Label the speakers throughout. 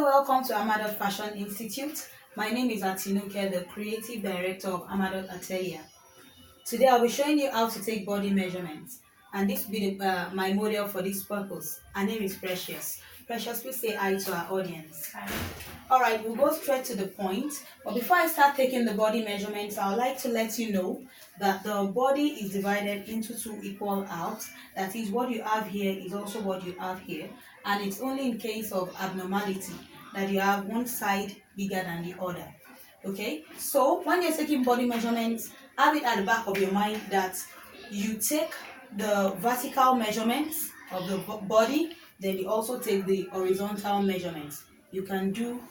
Speaker 1: Hello, welcome to Amadot Fashion Institute. My name is Atinuke, the Creative Director of Amadot Atelier. Today I'll be showing you how to take body measurements, and this will be my model for this purpose. Her name is Precious. Precious, please say hi to our audience.
Speaker 2: Hi.
Speaker 1: Alright, we'll go straight to the point. But before I start taking the body measurements, I would like to let you know that the body is divided into two equal halves. That is, what you have here is also what you have here. And it's only in case of abnormality that you have one side bigger than the other. Okay? So, when you're taking body measurements, have it at the back of your mind that you take the vertical measurements of the body, then you also take the horizontal measurements. You can do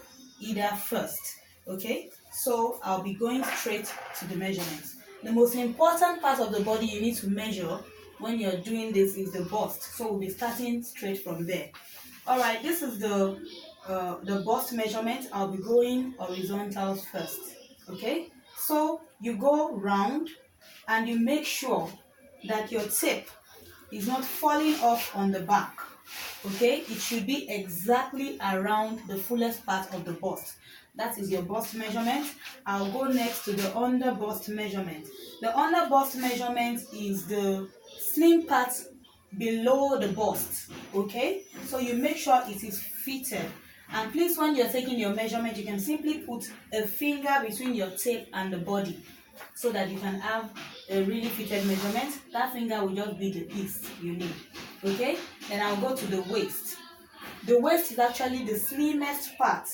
Speaker 1: either first. Okay, so I'll be going straight to the measurements. The most important part of the body you need to measure when you're doing this is the bust, so we'll be starting straight from there. All right, this is the bust measurement. I'll be going horizontal first. Okay, so you go round and you make sure that your tape is not falling off on the back. Okay, it should be exactly around the fullest part of the bust. That is your bust measurement. I'll go next to the under bust measurement. The under bust measurement is the slim part below the bust. Okay, so you make sure it is fitted. And please, when you're taking your measurement, you can simply put a finger between your tape and the body so that you can have a really fitted measurement. That finger will just be the piece you need. Okay, then I'll go to the waist. The waist is actually the slimmest part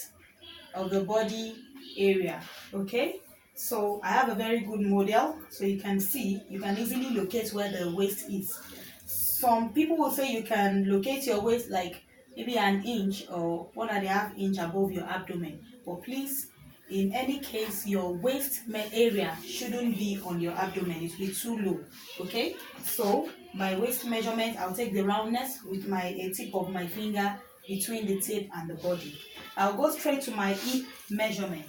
Speaker 1: of the body area. Okay, so I have a very good model, so you can see, you can easily locate where the waist is. Some people will say you can locate your waist like maybe an inch or 1.5 inch above your abdomen, but please, in any case, your waist area shouldn't be on your abdomen. It will be too low. Okay, so my waist measurement, I'll take the roundness with my tip of my finger between the tape and the body. I'll go straight to my hip measurement.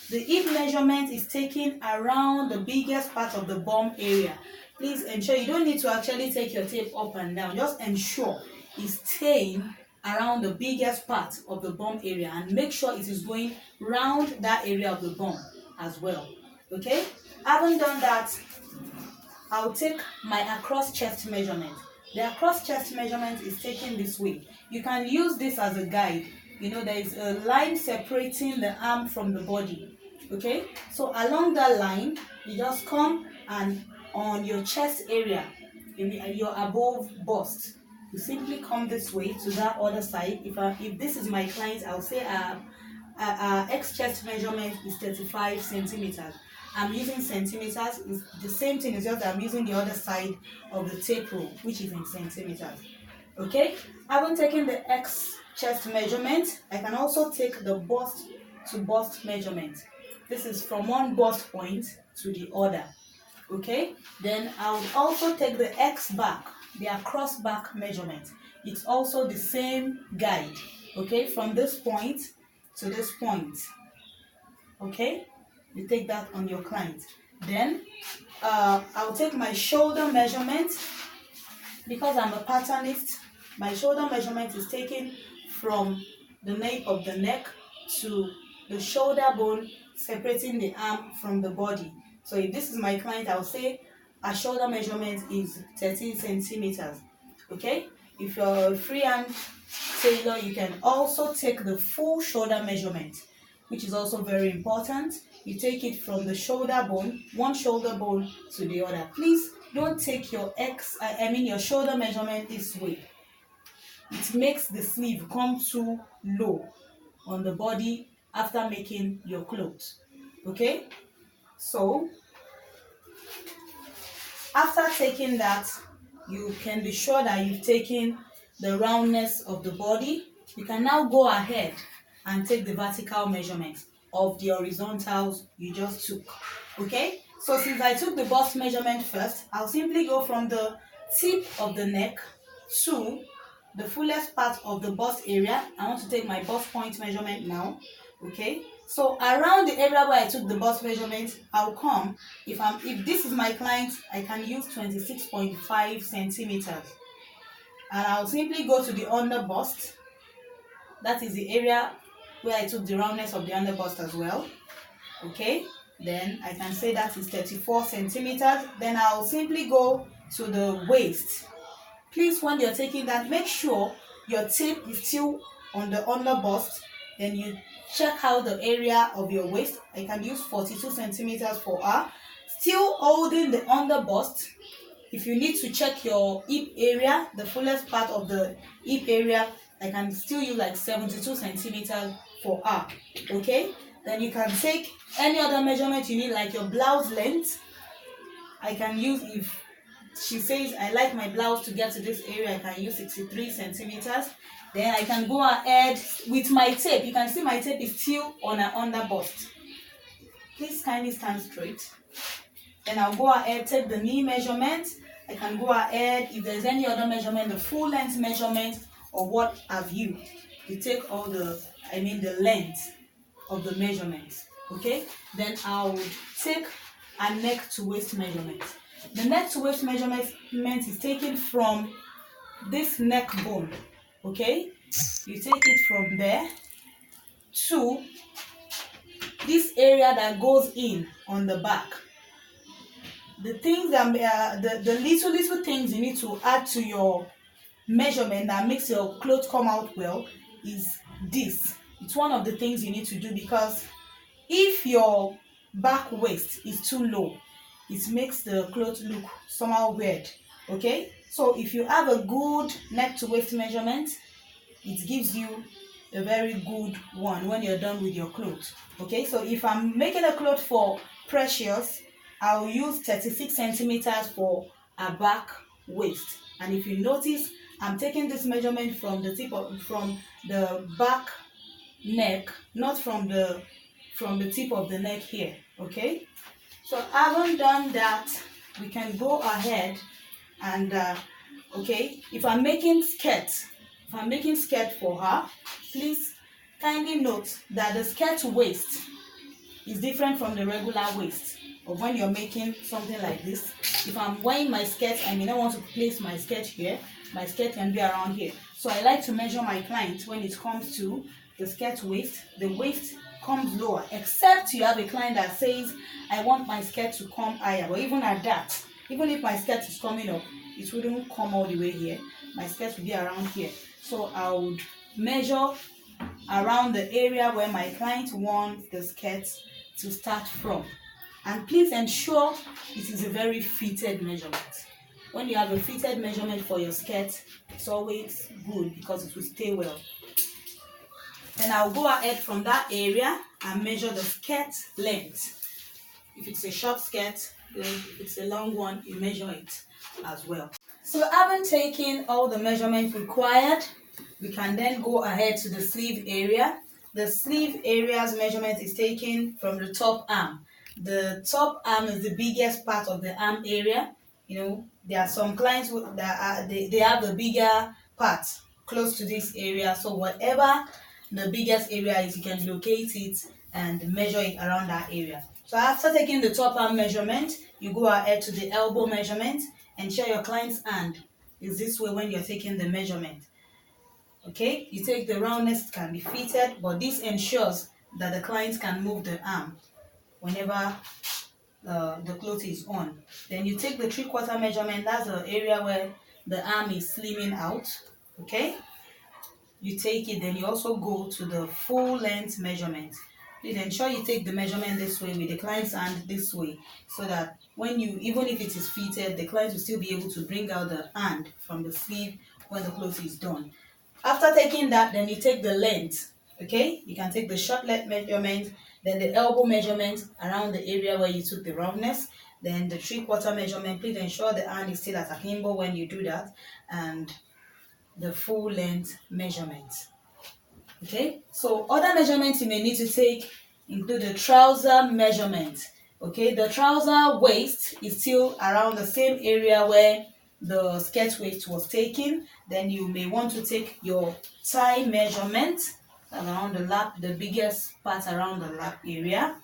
Speaker 1: The hip measurement is taken around the biggest part of the bum area. Please ensure you don't need to actually take your tape up and down. Just ensure it's staying around the biggest part of the bum area and make sure it is going round that area of the bum as well. Okay, having done that, I'll take my across chest measurement. The across chest measurement is taken this way. You can use this as a guide. You know, there is a line separating the arm from the body. Okay, so along that line, you just come and on your chest area, you're above bust, you simply come this way to that other side. If this is my client, I'll say our X chest measurement is 35 centimeters. I'm using centimeters. It's the same thing, it's just that I'm using the other side of the tape roll, which is in centimeters. Okay, having taken the X chest measurement, I can also take the bust to bust measurement. This is from one bust point to the other. Okay, then I will also take the X back, the across back measurement. It's also the same guide. Okay, from this point to this point. Okay, you take that on your client. Then I'll take my shoulder measurement. Because I'm a patternist, my shoulder measurement is taken from the nape of the neck to the shoulder bone, separating the arm from the body. So if this is my client, I'll say our shoulder measurement is 13 centimeters. Okay, if you're a freehand tailor, you can also take the full shoulder measurement, which is also very important. You take it from the shoulder bone, one shoulder bone to the other. Please don't take your your shoulder measurement this way. It makes the sleeve come too low on the body after making your clothes. Okay, so after taking that, you can be sure that you've taken the roundness of the body. You can now go ahead and take the vertical measurement of the horizontals you just took. Okay, so since I took the bust measurement first, I'll simply go from the tip of the neck to the fullest part of the bust area. I want to take my bust point measurement now. Okay, so around the area where I took the bust measurement, I'll come, if this is my client, I can use 26.5 centimeters, and I'll simply go to the under bust. That is the area where I took the roundness of the under bust as well. Okay, then I can say that is 34 centimeters. Then I'll simply go to the waist. Please, when you're taking that, make sure your tape is still on the under bust. Then you check out the area of your waist. I can use 42 centimeters for her. Still holding the under bust. If you need to check your hip area, the fullest part of the hip area, I can still use like 72 centimeters for her. Okay, then you can take any other measurement you need, like your blouse length. I can use, if she says I like my blouse to get to this area, I can use 63 centimeters. Then I can go ahead with my tape. You can see my tape is still on her under bust. Please kindly stand straight. Then I'll go ahead, take the knee measurement. I can go ahead, if there's any other measurement, the full length measurement or what have you. You take all the length of the measurements. Okay, then I'll take a neck to waist measurement. The neck to waist measurement is taken from this neck bone. Okay, you take it from there to this area that goes in on the back. The things that the little things you need to add to your measurement that makes your clothes come out well is this. It's one of the things you need to do, because if your back waist is too low, it makes the clothes look somehow weird. Okay, so if you have a good neck to waist measurement, it gives you a very good one when you're done with your clothes. Okay, so if I'm making a cloth for Precious, I'll use 36 centimeters for a back waist. And if you notice, I'm taking this measurement from the back neck, not from the tip of the neck here. Okay, so having done that, we can go ahead and okay, if I'm making skirt for her, please kindly note that the skirt waist is different from the regular waist. But when you're making something like this, if I'm wearing my skirt, I may not want to place my skirt here. My skirt can be around here. So I like to measure my client when it comes to the skirt waist. The waist comes lower, except you have a client that says, I want my skirt to come higher. But even at that, even if my skirt is coming up, it wouldn't come all the way here. My skirt will be around here. So I would measure around the area where my client wants the skirt to start from. And please ensure it is a very fitted measurement. When you have a fitted measurement for your skirt, it's always good because it will stay well. Then I'll go ahead from that area and measure the skirt length. If it's a short skirt, then if it's a long one, you measure it as well. So having taken all the measurements required, we can then go ahead to the sleeve area. The sleeve area's measurement is taken from the top arm. The top arm is the biggest part of the arm area. You know, there are some clients that they have the bigger part close to this area. So whatever the biggest area is, you can locate it and measure it around that area. So after taking the top arm measurement, you go ahead to the elbow measurement. Ensure your client's hand is this way when you're taking the measurement. Okay, you take the roundness, can be fitted, but this ensures that the client can move the arm whenever the cloth is on. Then you take the 3/4 measurement. That's the area where the arm is slimming out. Okay, you take it, then you also go to the full length measurement. Please ensure you take the measurement this way with the client's hand this way, so that when you, even if it is fitted, the client will still be able to bring out the hand from the sleeve when the cloth is done. After taking that, then you take the length. Okay, you can take the short length measurement, then the elbow measurement around the area where you took the roundness, then the 3/4 measurement. Please ensure the hand is still at akimbo when you do that, and the full length measurement. Okay, so other measurements you may need to take include the trouser measurement. Okay, the trouser waist is still around the same area where the skirt waist was taken. Then you may want to take your thigh measurement around the lap, the biggest part around the lap area,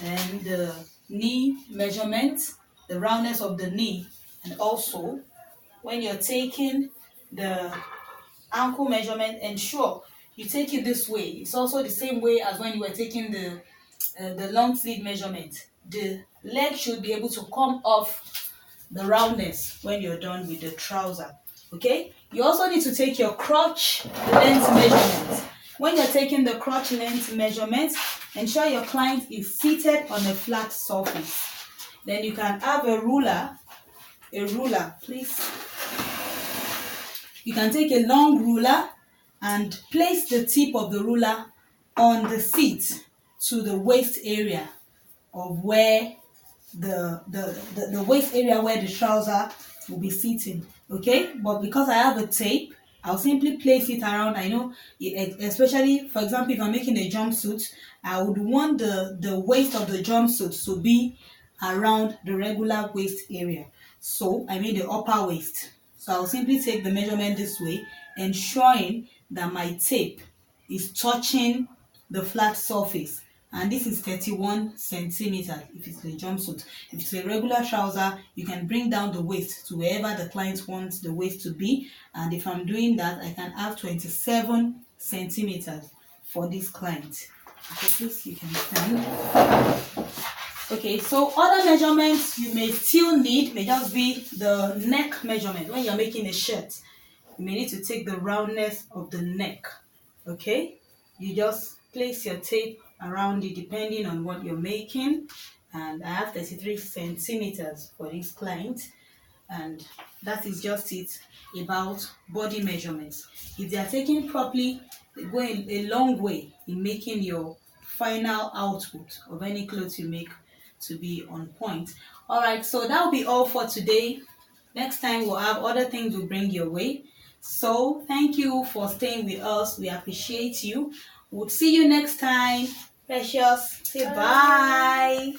Speaker 1: and the knee measurement, the roundness of the knee, and also when you're taking the ankle measurement, ensure you take it this way. It's also the same way as when you were taking the long sleeve measurement. The leg should be able to come off the roundness when you're done with the trouser. Okay, you also need to take your crotch length measurement. When you're taking the crotch length measurement, ensure your client is seated on a flat surface. Then you can have a ruler, please. You can take a long ruler and place the tip of the ruler on the seat to the waist area of where the waist area where the trouser will be sitting. Okay, but because I have a tape, I'll simply place it around. I know, especially for example, if I'm making a jumpsuit, I would want the waist of the jumpsuit to be around the regular waist area. So I mean the upper waist. So I'll simply take the measurement this way, ensuring that my tape is touching the flat surface. And this is 31 centimeters if it's a jumpsuit. If it's a regular trouser, you can bring down the waist to wherever the client wants the waist to be. And if I'm doing that, I can have 27 centimeters for this client. Okay, please, you can stand. Okay, so other measurements you may still need may just be the neck measurement. When you're making a shirt, you may need to take the roundness of the neck. Okay, you just place your tape around it depending on what you're making. And I have 33 centimeters for this client, and that is just it about body measurements. If they are taken properly, they go a long way in making your final output of any clothes you make to be on point. All right, so that will be all for today. Next time we'll have other things we'll bring your way. So thank you for staying with us. We appreciate you. We'll see you next time. Precious, say bye.